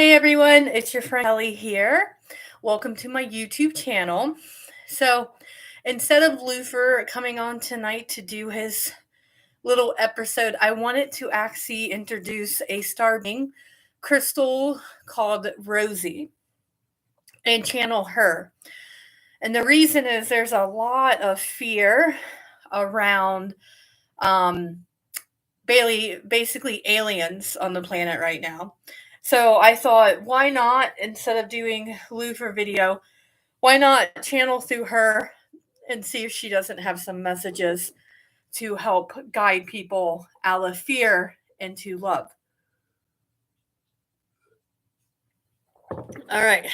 Hey everyone, it's your friend Kelly here. Welcome to my YouTube channel. So, instead of Lufer coming on tonight to do his little episode, I wanted to actually introduce a star being, crystal called Rosey, and channel her. And the reason is there's a lot of fear around um, basically aliens on the planet right now. So I thought, why not, instead of doing Lufer video, why not channel through her and see if she doesn't have some messages to help guide people out of fear into love. All right.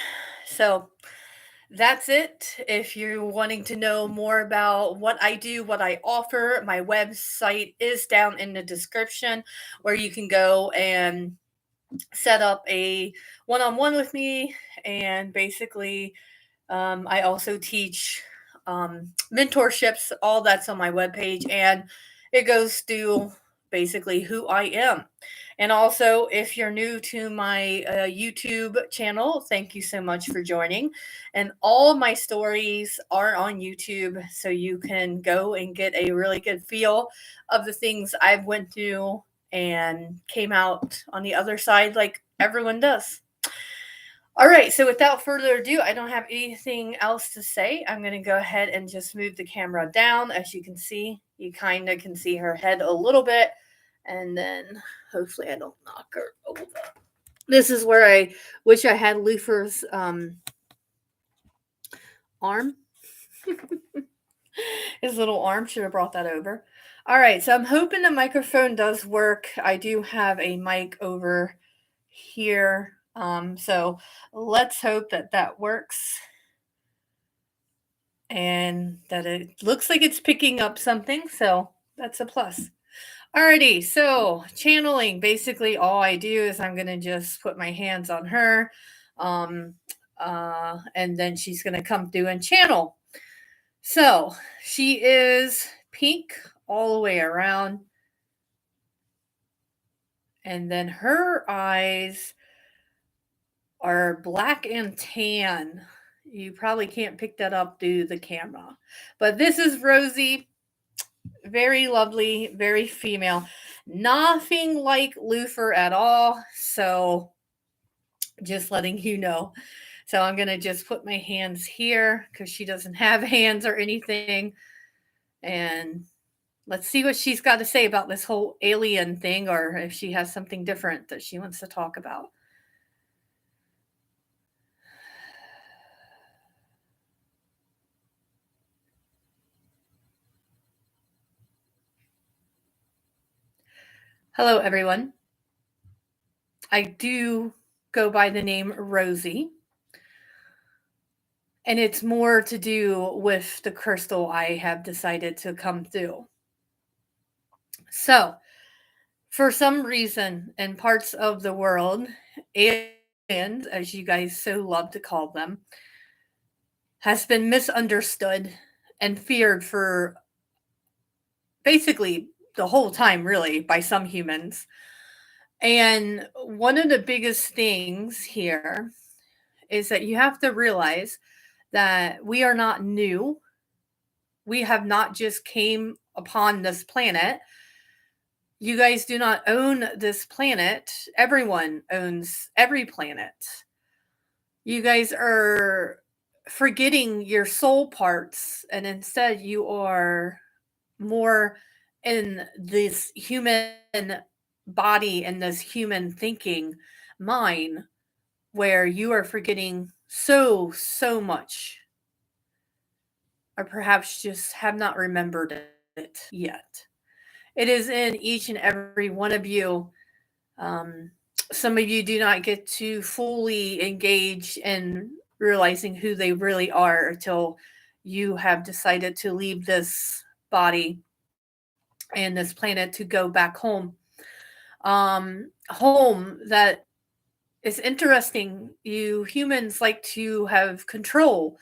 So that's it. If you're wanting to know more about what I do, what I offer, my website is down in the description where you can go and set up a one-on-one with me. And basically, I also teach mentorships. All that's on my webpage, and it goes through basically who I am. And also, if you're new to my YouTube channel, thank you so much for joining. And all of my stories are on YouTube, so you can go and get a really good feel of the things I've went through and came out on the other side like everyone does. All right, so without further ado, I don't have anything else to say. I'm going to go ahead and just move the camera down. As you can see, you kind of can see her head a little bit, and then hopefully I don't knock her over. This is where I wish I had Lufer's arm. His little arm, should have brought that over. All right, so I'm hoping the microphone does work. I do have a mic over here. So let's hope that that works and that it looks like it's picking up something. So that's a plus. Alrighty, so channeling, basically all I do is I'm going to just put my hands on her, um, and then she's going to come through and channel. So she is pink all the way around, and then her eyes are black and tan. You probably can't pick that up through the camera. But this is Rosey. Very lovely, very female. Nothing like Lufer at all. So just letting you know. So I'm going to just put my hands here because she doesn't have hands or anything. And let's see what she's got to say about this whole alien thing, or if she has something different that she wants to talk about. Hello, everyone. I do go by the name Rosey, and it's more to do with the crystal I have decided to come through. So, for some reason, in parts of the world, aliens, as you guys so love to call them, has been misunderstood and feared for basically the whole time, really, by some humans. And one of the biggest things here is that you have to realize that we are not new. We have not just came upon this planet. You guys do not own this planet. Everyone owns every planet. You guys are forgetting your soul parts, and instead you are more in this human body and this human thinking mind, where you are forgetting so much, or perhaps just have not remembered it yet. It is in each and every one of you. Um, some of you do not get to fully engage in realizing who they really are until you have decided to leave this body and this planet to go back home. Home that is interesting. You humans like to have control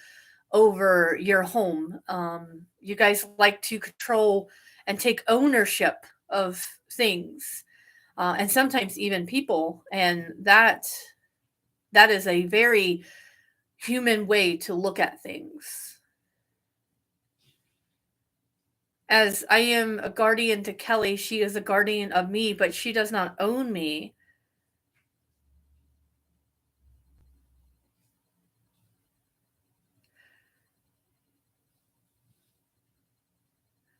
over your home. You guys like to control and take ownership of things, and sometimes even people. And that That is a very human way to look at things. As I am a guardian to Kelly, she is a guardian of me, but she does not own me.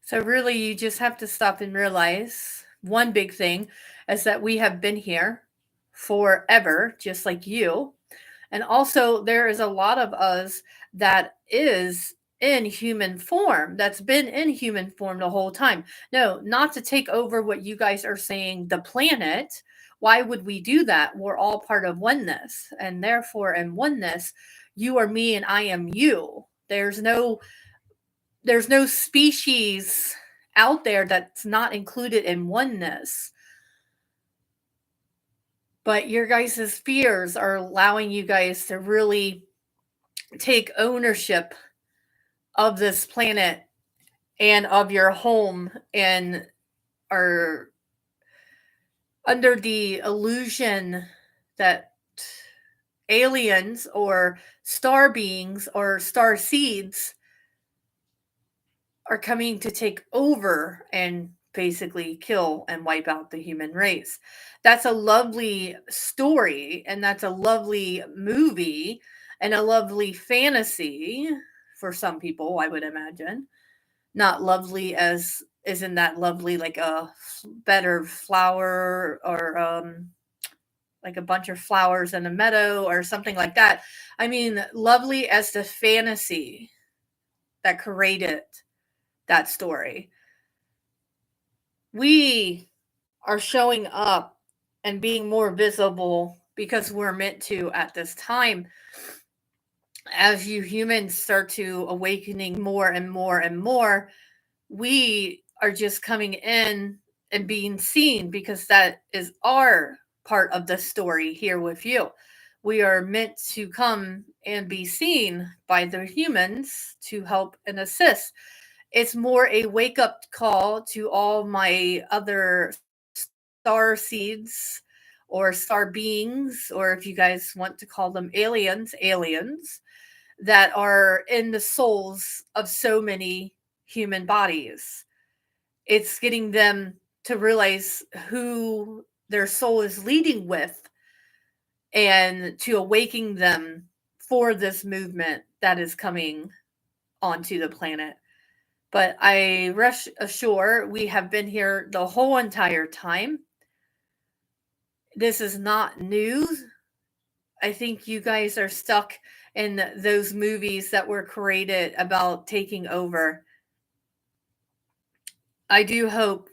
So, really, you just have to stop and realize one big thing is that we have been here forever, just like you. And also, there is a lot of us that is in human form, that's been in human form the whole time. No, not to take over what you guys are saying, the planet. Why would we do that? We're all part of oneness. And therefore, in oneness, you are me and I am you. There's no species out there that's not included in oneness. But your guys' fears are allowing you guys to really take ownership of this planet and of your home, and are under the illusion that aliens or star beings or star seeds are coming to take over and basically kill and wipe out the human race. That's a lovely story, and that's a lovely movie, and a lovely fantasy for some people, I would imagine. Not lovely as isn't that lovely like a better flower, or like a bunch of flowers in a meadow or something like that. I mean, lovely as the fantasy that created that story. We are showing up and being more visible because we're meant to at this time. As you humans start to awakening more and more and more, we are just coming in and being seen because that is our part of the story here with you. We are meant to come and be seen by the humans to help and assist. It's more a wake up call to all my other star seeds or star beings, or if you guys want to call them aliens that are in the souls of so many human bodies. It's getting them to realize who their soul is leading with, and to awaken them for this movement that is coming onto the planet. But I rest assure we have been here the whole entire time. This is not news. I think you guys are stuck in those movies that were created about taking over. I do hope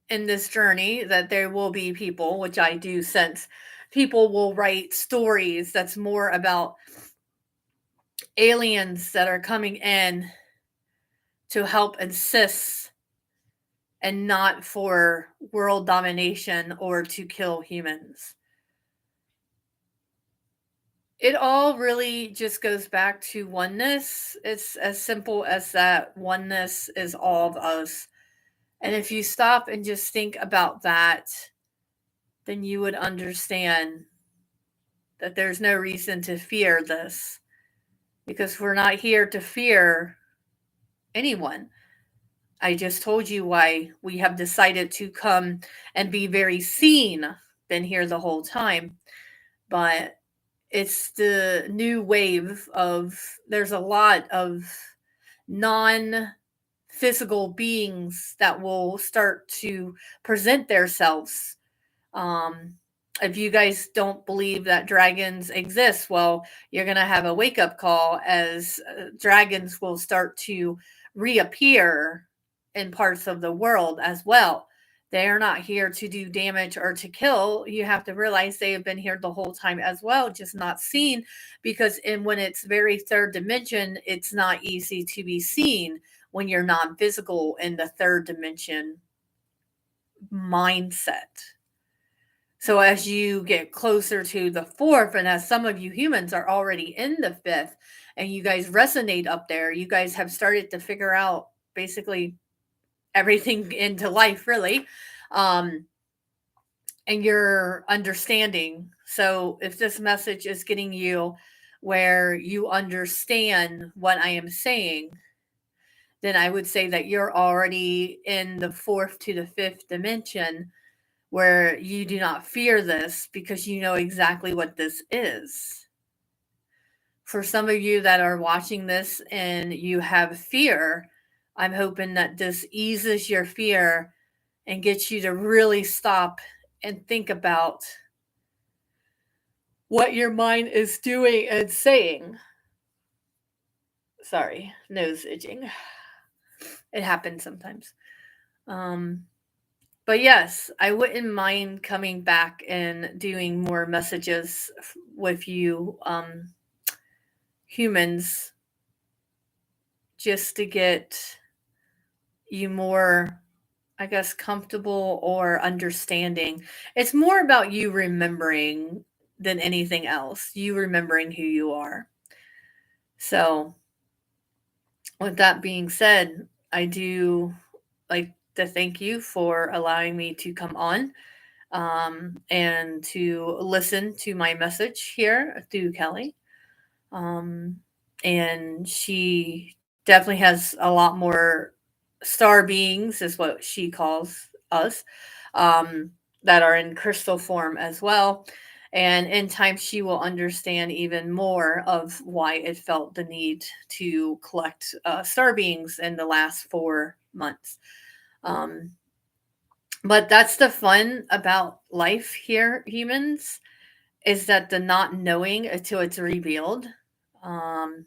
in this journey that there will be people, which I do sense, people will write stories that's more about aliens that are coming in to help assist and not for world domination or to kill humans. It all really just goes back to oneness. It's as simple as that. Oneness is all of us. And if you stop and just think about that, then you would understand that there's no reason to fear this, because we're not here to fear anyone. I just told you why we have decided to come and be very seen, been here the whole time. But it's the new wave of, there's a lot of non physical beings that will start to present themselves. Um, if you guys don't believe that dragons exist, well, you're going to have a wake up call as dragons will start to reappear in parts of the world as well. They are not here to do damage or to kill. You have to realize they have been here the whole time as well, just not seen, because when it's very third dimension, it's not easy to be seen when you're non-physical in the third dimension mindset. So as you get closer to the fourth, and as some of you humans are already in the fifth, and you guys resonate up there, you guys have started to figure out basically everything into life, really. Um, and your understanding. So if this message is getting you where you understand what I am saying, then I would say that you're already in the fourth to the fifth dimension where you do not fear this because you know exactly what this is. For some of you that are watching this and you have fear, I'm hoping that this eases your fear and gets you to really stop and think about what your mind is doing and saying. Sorry, nose itching. It happens sometimes. Um, but yes, I wouldn't mind coming back and doing more messages with you humans just to get you more, I guess, comfortable or understanding. It's more about you remembering than anything else, you remembering who you are. So, with that being said, I do like to thank you for allowing me to come on and to listen to my message here through Kelly. Um, and she definitely has a lot more star beings, is what she calls us, um, that are in crystal form as well. And in time, she will understand even more of why it felt the need to collect star beings in the last 4 months. Um, but that's the fun about life here, humans, is that the not knowing until it's revealed. Um,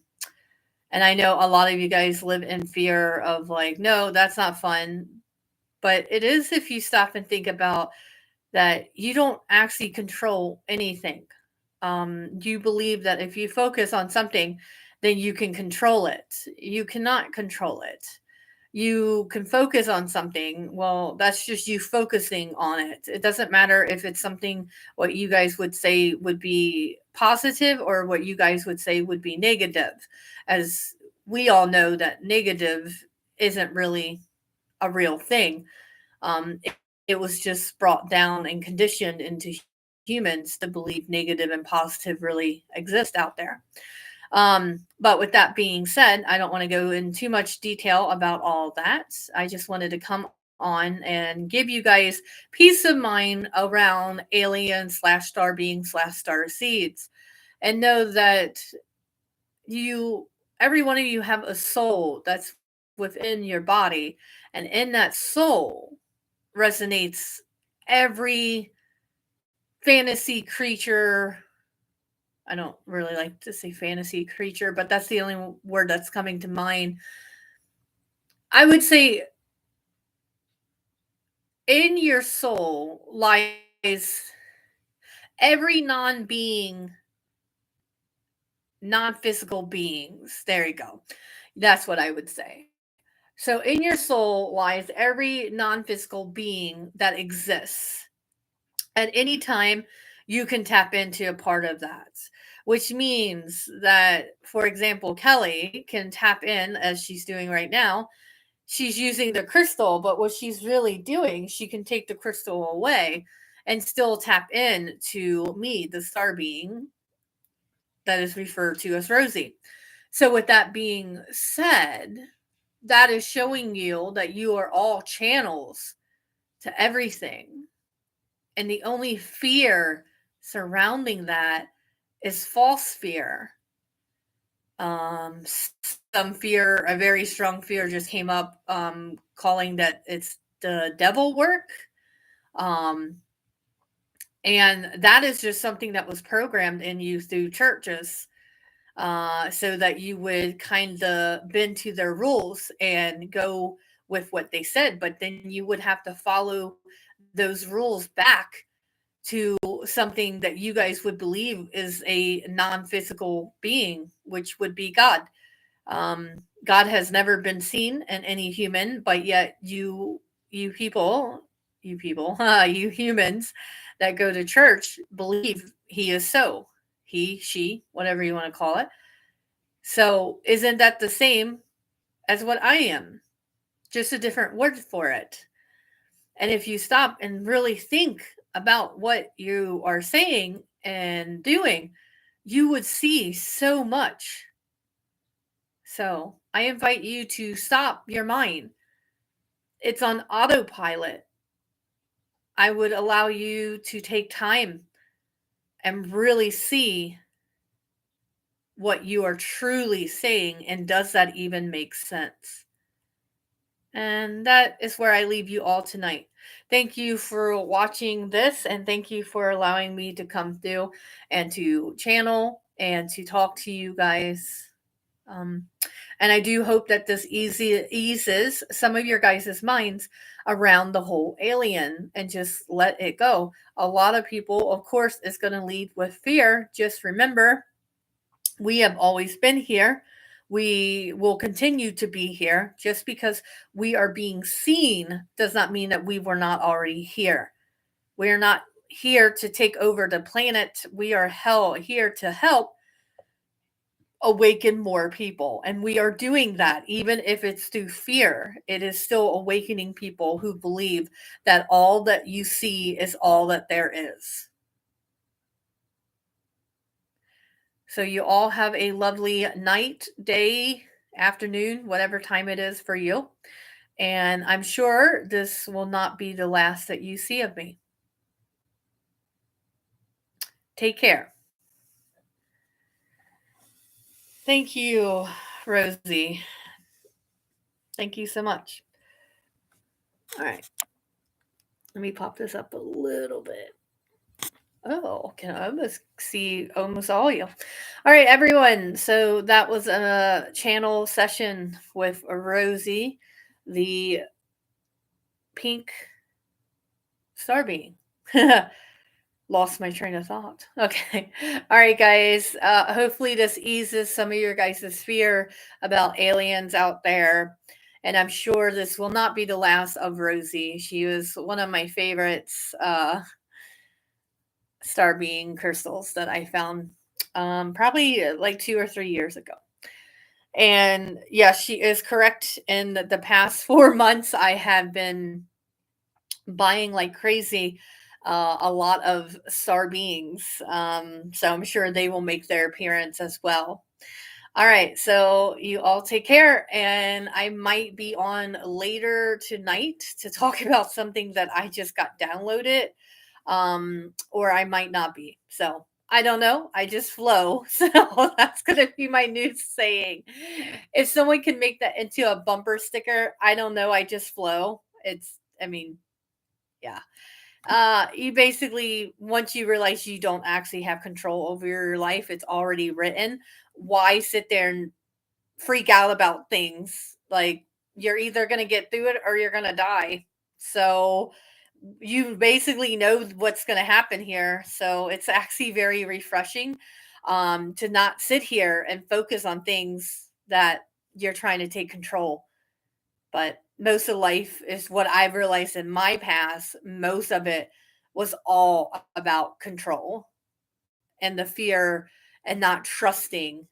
and I know a lot of you guys live in fear of like, no, that's not fun. But it is if you stop and think about that you don't actually control anything. You believe that if you focus on something, then you can control it. You cannot control it. You can focus on something. Well, that's just you focusing on it. It doesn't matter if it's something what you guys would say would be positive or what you guys would say would be negative. As we all know that negative isn't really a real thing. It was just brought down and conditioned into humans to believe negative and positive really exist out there. But with that being said, I don't want to go in too much detail about all that. I just wanted to come on and give you guys peace of mind around alien slash star beings slash star seeds and know that you, every one of you have a soul that's within your body. And in that soul resonates every fantasy creature. I don't really like to say fantasy creature, but that's the only word that's coming to mind. I would say in your soul lies every non being, non physical beings. There you go. That's what I would say. So in your soul lies every non physical being that exists. At any time, you can tap into a part of that, which means that, for example, Kelly can tap in as she's doing right now. She's using the crystal, but what she's really doing, she can take the crystal away and still tap in to me, the star being that is referred to as Rosey. So, with that being said, that is showing you that you are all channels to everything. And the only fear surrounding that is false fear. Some fear, a very strong fear just came up, calling that it's the devil work. Um, and that is just something that was programmed in you through churches, so that you would kind of bend to their rules and go with what they said. But then you would have to follow those rules back to something that you guys would believe is a non physical being, which would be God. God has never been seen in any human, but yet you people, you humans that go to church believe he is so. He, she, whatever you want to call it. So isn't that the same as what I am? Just a different word for it. And if you stop and really think about what you are saying and doing, you would see so much. So I invite you to stop your mind. It's on autopilot. I would allow you to take time and really see what you are truly saying, and does that even make sense? And that is where I leave you all tonight. Thank you for watching this, and thank you for allowing me to come through and to channel and to talk to you guys. Um, and I do hope that this eases some of your guys' minds around the whole alien and just let it go. A lot of people, of course, is going to lead with fear. Just remember, we have always been here. We will continue to be here. Just because we are being seen does not mean that we were not already here. We are not here to take over the planet. We are here to help awaken more people. And we are doing that, even if it's through fear. It is still awakening people who believe that all that you see is all that there is. So you all have a lovely night, day, afternoon, whatever time it is for you. And I'm sure this will not be the last that you see of me. Take care. Thank you, Rosie. Thank you so much. All right. Let me pop this up a little bit. Oh, can I almost see almost all you. All right, everyone. So that was a channel session with Rosie, the pink star being. Lost my train of thought. Okay. All right, guys. Hopefully, this eases some of your guys' fear about aliens out there. And I'm sure this will not be the last of Rosie. She was one of my favorites. Star being crystals that I found probably like 2 or 3 years ago. And yes, she is correct. In the past 4 months, I have been buying like crazy a lot of star beings. So I'm sure they will make their appearance as well. All right, so you all take care, and I might be on later tonight to talk about something that I just got downloaded, or I might not be. So I don't know. I just flow. So that's going to be my new saying. If someone can make that into a bumper sticker, I don't know. I just flow. I mean, yeah. You basically, once you realize you don't actually have control over your life, it's already written. Why sit there and freak out about things? Like, you're either going to get through it or you're going to die. So you basically know what's going to happen here. So it's actually very refreshing to not sit here and focus on things that you're trying to take control. But most of life is what I've realized in my past. Most of it was all about control and the fear and not trusting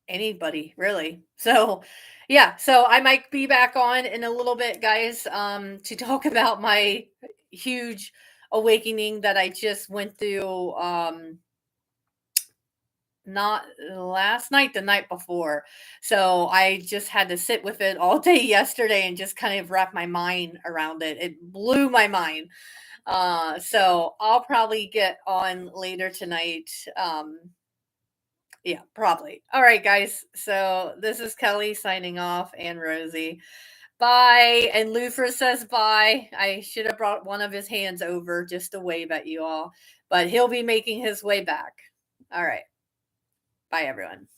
anybody really. So yeah, so I might be back on in a little bit, guys, to talk about my huge awakening that I just went through, not last night, the night before. So I just had to sit with it all day yesterday and just kind of wrap my mind around it. It blew my mind. So I'll probably get on later tonight. Yeah, probably. All right, guys. So this is Kelly signing off, and Rosie. Bye. And Lufer says bye. I should have brought one of his hands over just to wave at you all, but he'll be making his way back. All right. Bye, everyone.